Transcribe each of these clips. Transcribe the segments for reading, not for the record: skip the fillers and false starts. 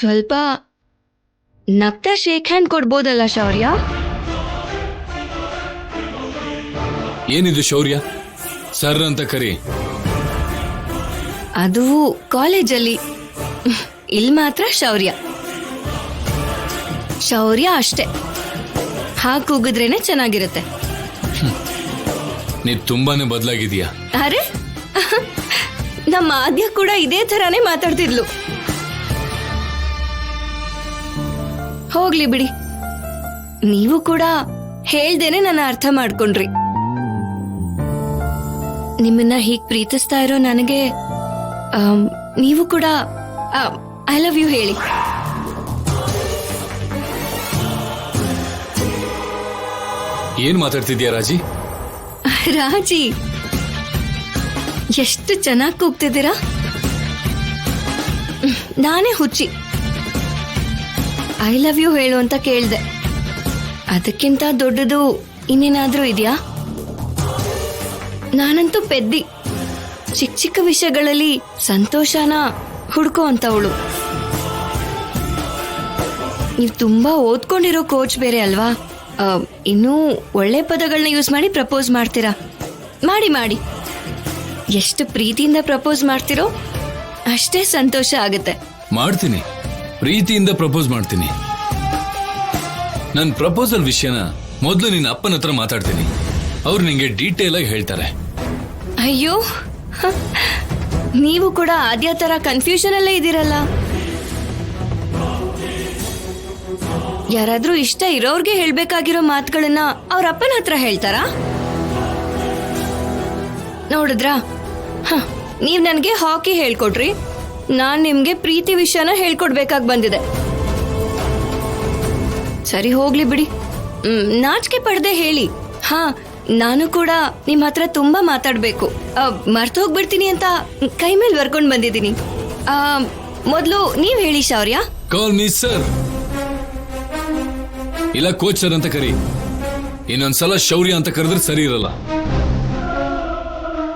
ಸ್ವಲ್ಪ ನಗ್ತಾ shake hand ಕೊಡ್ಬೋದಲ್ಲ ಶೌರ್ಯ? ಏನಿದು ಶೌರ್ಯ? ಸರ್ ಅಂತ ಕರಿ. ಅದು ಕಾಲೇಜಲ್ಲಿ, ಇಲ್ಲಿ ಮಾತ್ರ ಶೌರ್ಯ. ಶೌರ್ಯ ಅಷ್ಟೇ, ಹಾಗೆ ಕೂಗಿದ್ರೇನೆ ಚೆನ್ನಾಗಿರುತ್ತೆ. ನೀ ತುಂಬಾನೇ ಬದಲಾಗಿದೀಯಾ. ಅರೆ ನಮ್ಮ ಆದ್ಯ ಕೂಡ ಇದೇ ತರಾನೇ ಮಾತಾಡ್ತಿದ್ಲು. ಹೋಗ್ಲಿ ಬಿಡಿ, ನೀವು ಕೂಡ ಹೇಳ್ದೇನೆ ನನ್ನ ಅರ್ಥ ಮಾಡ್ಕೊಂಡ್ರಿ. ನಿಮ್ಮನ್ನ ಹೀಗ್ ಪ್ರೀತಿಸ್ತಾ ಇರೋ ನನಗೆ ನೀವು ಕೂಡ ಐ ಲವ್ ಯು ಹೇಳಿ. ಏನ್ ಮಾತಾಡ್ತಿದ್ಯಾ ರಾಜಿ? ರಾಜಿ, ಎಷ್ಟು ಚೆನ್ನಾಗಿ ಕೂಗ್ತಿದ್ದೀರಾ. ನಾನೇ ಹುಚ್ಚಿ, ಐ ಲವ್ ಯು ಹೇಳು ಅಂತ ಕೇಳ್ದೆ. ಅದಕ್ಕಿಂತ ದೊಡ್ಡದು ಇನ್ನೇನಾದ್ರೂ ಇದೆಯಾ? ನಾನಂತೂ ಪೆದ್ದಿ, ಚಿಕ್ಕ ಚಿಕ್ಕ ವಿಷಯಗಳಲ್ಲಿ ಸಂತೋಷನ ಹುಡ್ಕೋ ಅಂತವಳು. ನೀವು ತುಂಬಾ ಓದ್ಕೊಂಡಿರೋ ಕೋಚ್ ಬೇರೆ ಅಲ್ವಾ? ಇನ್ನೂ ಒಳ್ಳೆ ಪದಗಳನ್ನ ಯೂಸ್ ಮಾಡಿ ಪ್ರಪೋಸ್ ಮಾಡ್ತೀರಾ. ಮಾಡಿ ಮಾಡಿ, ಎಷ್ಟು ಪ್ರೀತಿಯಿಂದ ಪ್ರಪೋಸ್ ಮಾಡ್ತಿರೋ ಅಷ್ಟೇ ಸಂತೋಷ ಆಗುತ್ತೆ. ಮಾಡ್ತೀನಿ, ಪ್ರೀತಿಯಿಂದ ಪ್ರಪೋಸ್ ಮಾಡ್ತೀನಿ. ನನ್ ಪ್ರಪೋಸಲ್ ವಿಷಯನ ಮೊದಲು ನಿನ್ನ ಅಪ್ಪನ ಹತ್ರ ಮಾತಾಡ್ತೀನಿ. ಅವ್ರು ನಿಂಗೆ ಡೀಟೇಲ್ ಆಗಿ ಹೇಳ್ತಾರೆ. ಅಯ್ಯೋ, ನೀವು ಕೂಡ ಆದ್ಯ ತರ ಕನ್ಫ್ಯೂಷನ್ ಅಲ್ಲೇ ಇದ್ದೀರಲ್ಲ. ಯಾರಾದ್ರೂ ಇಷ್ಟ ಇರೋರ್ಗೆ ಹೇಳ್ಬೇಕಾಗಿರೋ ಮಾತುಗಳನ್ನ ಅವ್ರ ಅಪ್ಪನ ಹತ್ರ ಹೇಳ್ತಾರಾ? ನೋಡಿದ್ರಾ, ನೀವ್ ನನ್ಗೆ ಹಾಕಿ ಹೇಳ್ಕೊಟ್ರಿ, ನಾನ್ ನಿಮ್ಗೆ ಪ್ರೀತಿ ವಿಷಯನ ಹೇಳ್ಕೊಡ್ಬೇಕಾಗಿ ಬಂದಿದೆ. ಸರಿ ಹೋಗ್ಲಿ ಬಿಡಿ, ನಾಚಿಕೆ ಪಡ್ದೆ ಹೇಳಿ. ನಾನು ಕೂಡ ನಿಮ್ ಹತ್ರ ತುಂಬಾ ಮಾತಾಡ್ಬೇಕು. ಮರ್ತು ಹೋಗ್ಬಿಡ್ತೀನಿ ಅಂತ ಕೈ ಮೇಲೆ ಬರ್ಕೊಂಡ್ ಬಂದಿದ್ದೀನಿ. ಮೊದ್ಲು ನೀವ್ ಹೇಳಿ ಶೌರ್ಯ. ಕಾಲ್ ಮೀ ಸರ್, ಇಲ್ಲ ಕೋಚ್ ಸರ್ ಅಂತ ಕರಿ. ಇನ್ನೊಂದ್ಸಲ ಶೌರ್ಯ ಅಂತ ಕರೆದ್ರೆ ಸರಿ ಇರಲ್ಲ.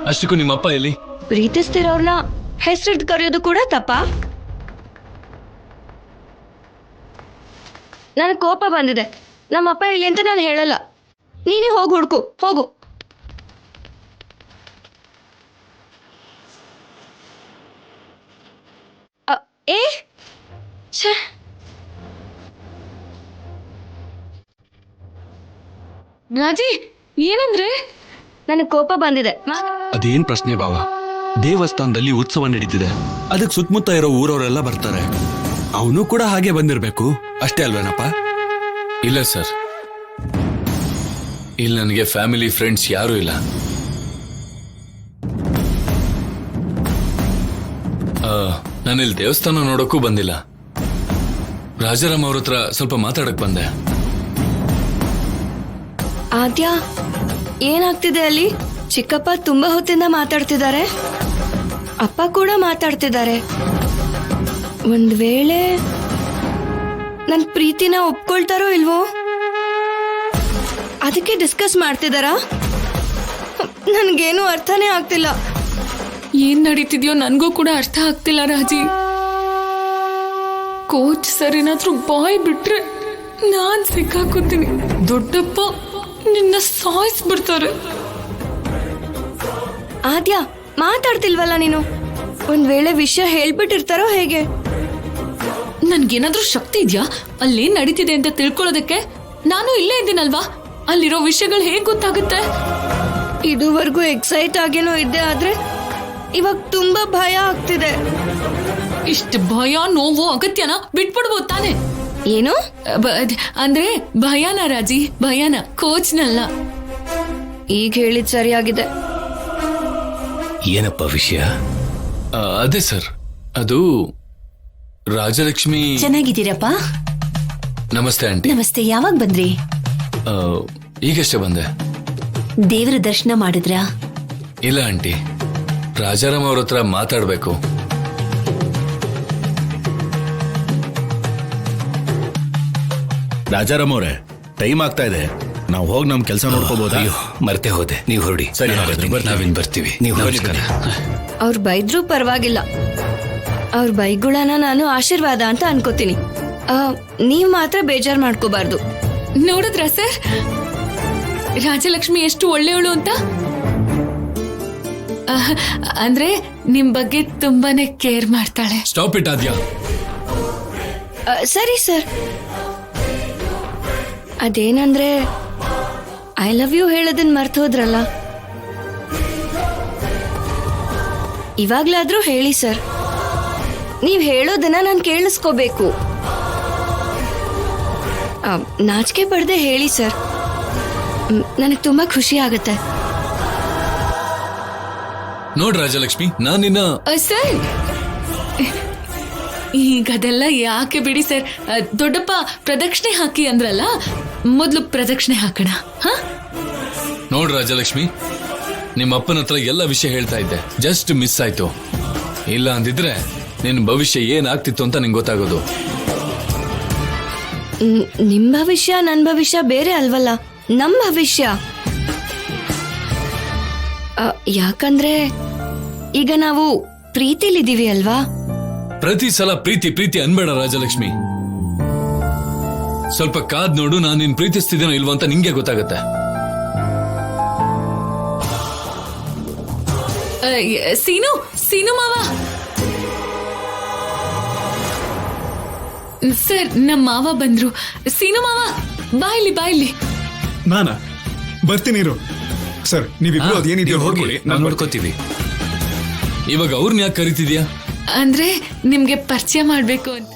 ಅಷ್ಟಕ್ಕೂ ನಿಮ್ಮಪ್ಪ ಎಲ್ಲಿ? ಪ್ರೀತಿಸ್ತಿರೋರ್ನ ಹೆಸರಿಟ್ಟು ಕರೆಯೋದು ಕೂಡ ತಪ್ಪ? ನನಗೆ ಕೋಪ ಬಂದಿದೆ. ನಮ್ಮಪ್ಪ ಇಲ್ಲಿ ಅಂತ ನಾನು ಹೇಳಲ್ಲ. ನೀನೇ ಹೋಗಿ ಹುಡ್ಕು, ಹೋಗು. ಏ ಛೇ, ರಾಜಿ ಏನಂದ್ರೆ? ನನಗೆ ಕೋಪ ಬಂದಿದೆ. ಅದೇನ್ ಪ್ರಶ್ನೆ ಬಾವ? ದೇವಸ್ಥಾನದಲ್ಲಿ ಉತ್ಸವ ನಡೀತಿದೆ, ಅದಕ್ಕೆ ಸುತ್ತಮುತ್ತ ಇರೋ ಊರವರೆಲ್ಲ ಬರ್ತಾರೆ. ಅವನು ಕೂಡ ಹಾಗೆ ಬಂದಿರ್ಬೇಕು, ಅಷ್ಟೇ ಅಲ್ವೇನಪ್ಪ? ಇಲ್ಲ ಸರ್, ಇಲ್ಲಿ ನನಗೆ ಫ್ಯಾಮಿಲಿ ಫ್ರೆಂಡ್ಸ್ ಯಾರೂ ಇಲ್ಲ. ನಾನಿಲ್ಲಿ ದೇವಸ್ಥಾನ ನೋಡೋಕ್ಕೂ ಬಂದಿಲ್ಲ. ರಾಜಾರಾಮ್ ಅವ್ರ ಹತ್ರ ಸ್ವಲ್ಪ ಮಾತಾಡಕ್ ಬಂದೆ. ಆದ್ಯ, ಏನಾಗ್ತಿದೆ ಅಲ್ಲಿ? ಚಿಕ್ಕಪ್ಪ ತುಂಬಾ ಹೊತ್ತಿಂದ ಮಾತಾಡ್ತಿದ್ದಾರೆ, ಅಪ್ಪ ಕೂಡ ಮಾತಾಡ್ತಿದ್ದಾರೆ. ಒಂದ್ ವೇಳೆ ನನ್ ಪ್ರೀತಿನ ಒಪ್ಕೊಳ್ತಾರೋ ಇಲ್ವೋ ಅದಕ್ಕೆ ಡಿಸ್ಕಸ್ ಮಾಡ್ತಿದಾರಾ? ನನ್ಗೇನು ಅರ್ಥನೇ ಆಗ್ತಿಲ್ಲ. ಏನ್ ನಡೀತಿದ್ಯೋ ನನ್ಗೂ ಕೂಡ ಅರ್ಥ ಆಗ್ತಿಲ್ಲ ರಾಜಿ. ಕೋಚ್ ಸರ್ ಏನಾದ್ರೂ ಬಾಯ್ ಬಿಟ್ರೆ ನಾನ್ ಸಿಕ್ಕಾಕೋತೀನಿ. ದೊಡ್ಡಪ್ಪ ನಿನ್ನ ಸಾಯಿಸ್ಬಿಡ್ತಾರೆ. ಆದ್ಯ, ಮಾತಾಡ್ತಿಲ್ವಲ್ಲ ನೀನು? ಒಂದ್ ವೇಳೆ ವಿಷಯ ಹೇಳ್ಬಿಟ್ಟಿರ್ತಾರೋ ಹೇಗೆ? ನನ್ಗೇನಾದ್ರೂ ಶಕ್ತಿ ಇದ್ಯಾ ಅಲ್ಲೇನ್ ನಡೀತಿದೆ ಅಂತ ತಿಳ್ಕೊಳ್ಳೋದಕ್ಕೆ? ನಾನು ಇಲ್ಲೇ ಇದ್ದೀನಲ್ವಾ, ಅಲ್ಲಿರೋ ವಿಷಯಗಳು ಹೇಗ್ ಗೊತ್ತಾಗುತ್ತೆ? ಇದುವರೆಗೂ ಎಕ್ಸೈಟ್ ಆಗೇನೋ ಇದ್ದೆ, ಆದ್ರೆ ಇವಾಗ ತುಂಬಾ ಭಯ ಆಗ್ತಿದೆ. ಇಷ್ಟ ಭಯ ನೋವು ಅಗತ್ಯನ ಬಿಟ್ಬಿಡ್ಬೋದು ತಾನೆ? ಏನು ಅಂದ್ರೆ ಭಯನ ರಾಜಿ, ಭಯನ, ಕೋಚ್ನಲ್ಲ. ಈಗ ಹೇಳಿದ್ ಸರಿಯಾಗಿದೆ. ಏನಪ್ಪ ವಿಷಯ? ಅದೇ ಸರ್, ಅದು ರಾಜಲಕ್ಷ್ಮಿ. ಚೆನ್ನಾಗಿದ್ದೀರಪ್ಪ? ನಮಸ್ತೆ ಆಂಟಿ. ನಮಸ್ತೆ. ಯಾವಾಗ ಬಂದ್ರಿ? ಈಗಷ್ಟೇ ಬಂದೆ. ದೇವರ ದರ್ಶನ ಮಾಡಿದ್ರಾ? ಇಲ್ಲ ಆಂಟಿ, ರಾಜಾರಾಮ್ ಅವ್ರ ಹತ್ರ ಮಾತಾಡ್ಬೇಕು. ರಾಜಾರಾಮ್ ಅವರೇ, ಟೈಮ್ ಆಗ್ತಾ ಇದೆ, ನಾವು ಹೋಗಿ ನಮ್ ಕೆಲಸ ನೋಡ್ಕೋಬಹುದಾ? ಮರ್ತೆ ಹೋದೆ, ನೀವು ಹೊರಡಿ. ಸರಿ, ನಾವಿನ್ ಬರ್ತೀವಿ. ನೀವು ನಮಸ್ಕಾರ. ಅವ್ರು ಬೈದ್ರೂ ಪರವಾಗಿಲ್ಲ, ಅವ್ರ ಬೈಗುಳನ ನಾನು ಆಶೀರ್ವಾದ ಅಂತ ಅನ್ಕೋತೀನಿ. ನೀವ್ ಮಾತ್ರ ಬೇಜಾರ್ ಮಾಡ್ಕೋಬಾರ್ದು. ನೋಡಿದ್ರ ಸರ್ ರಾಜಲಕ್ಷ್ಮಿ ಎಷ್ಟು ಒಳ್ಳೆಯವಳು ಅಂತ? ಅಂದ್ರೆ ನಿಮ್ ಬಗ್ಗೆ ತುಂಬಾನೇ ಕೇರ್ ಮಾಡ್ತಾಳೆ. ಸ್ಟಾಪ್ ಇಟ್ ಆದ್ಯಾ. ಸರಿ ಸರ್, ಅದೇನಂದ್ರೆ ಐ ಲವ್ ಯು ಹೇಳೋದನ್ ಮರ್ತೋದ್ರಲ್ಲ, ಇವಾಗ್ಲಾದ್ರೂ ಹೇಳಿ ಸರ್. ನೀವ್ ಹೇಳೋದನ್ನ ನಾನು ಕೇಳಿಸ್ಕೋಬೇಕು. ನಾಚಿಕೆ ಪಡ್ದೆ ಹೇಳಿ ಸರ್, ನನಗೆ ತುಂಬಾ ಖುಷಿ ಆಗತ್ತೆ. ನೋಡ್ ರಾಜಲಕ್ಷ್ಮಿ, ನಾನಿನ್ನ ಸರ್ ಈಗ ಅದೆಲ್ಲ ಯಾಕೆ ಬಿಡಿ ಸರ್. ದೊಡ್ಡಪ್ಪ ಪ್ರದಕ್ಷಿಣೆ ಹಾಕಿ ಅಂದ್ರಲ್ಲ, ಮೊದ್ಲು ಪ್ರದಕ್ಷಿಣೆ ಹಾಕೋಣ. ನೋಡ್ ರಾಜಲಕ್ಷ್ಮಿ, ನಿಮ್ಮ ಅಪ್ಪನ ಹತ್ರ ಎಲ್ಲ ವಿಷಯ ಹೇಳ್ತಾ ಇದ್ದೆ, ಜಸ್ಟ್ ಮಿಸ್ ಆಯ್ತು. ಇಲ್ಲ ಅಂದಿದ್ರೆ ನಿನ್ ಭವಿಷ್ಯ ಏನಾಗ್ತಿತ್ತು ಅಂತ ನಿಂಗೆ ಗೊತ್ತಾಗೋದು. ನಿಮ್ ಭವಿಷ್ಯ ನನ್ ಭವಿಷ್ಯ ಬೇರೆ ಅಲ್ವಲ್ಲ, ನಮ್ ಭವಿಷ್ಯ. ಯಾಕಂದ್ರೆ ಈಗ ನಾವು ಪ್ರೀತಿಲಿದ್ದೀವಿ ಅಲ್ವಾ. ಪ್ರತಿ ಸಲ ಪ್ರೀತಿ ಪ್ರೀತಿ ಅನ್ಬೇಡ ರಾಜಲಕ್ಷ್ಮಿ. ಸ್ವಲ್ಪ ಕಾದ್ ನೋಡು, ನಾನು ನಿನ್ ಪ್ರೀತಿಸ್ತಿದ್ದೇನೋ ಇಲ್ವೋ ಅಂತ ನಿಂಗೆ ಗೊತ್ತಾಗತ್ತೆ. ಸೀನು, ಸೀನು ಮಾವ. ಸರ್ ನಮ್ಮ ಮಾವ ಬಂದ್ರು. ಸೀನು ಮಾವ ಬಾಯ್ಲಿ ಬಾಯ್ಲಿ. ನಾನಾ ಬರ್ತೀನಿ ಇರು. ಸರ್ ನೀವಿಬ್ರು ಅದೇನಿದೆಯೋ ಹೋಗಿ ನಾವು ನೋಡ್ಕೋತೀವಿ. ಇವಾಗ ಅವ್ರನ್ನ ಯಾಕೆ ಕರಿತಿದ್ಯಾ? ಅಂದ್ರೆ ನಿಮ್ಗೆ ಪರಿಚಯ ಮಾಡ್ಬೇಕು ಅಂತ.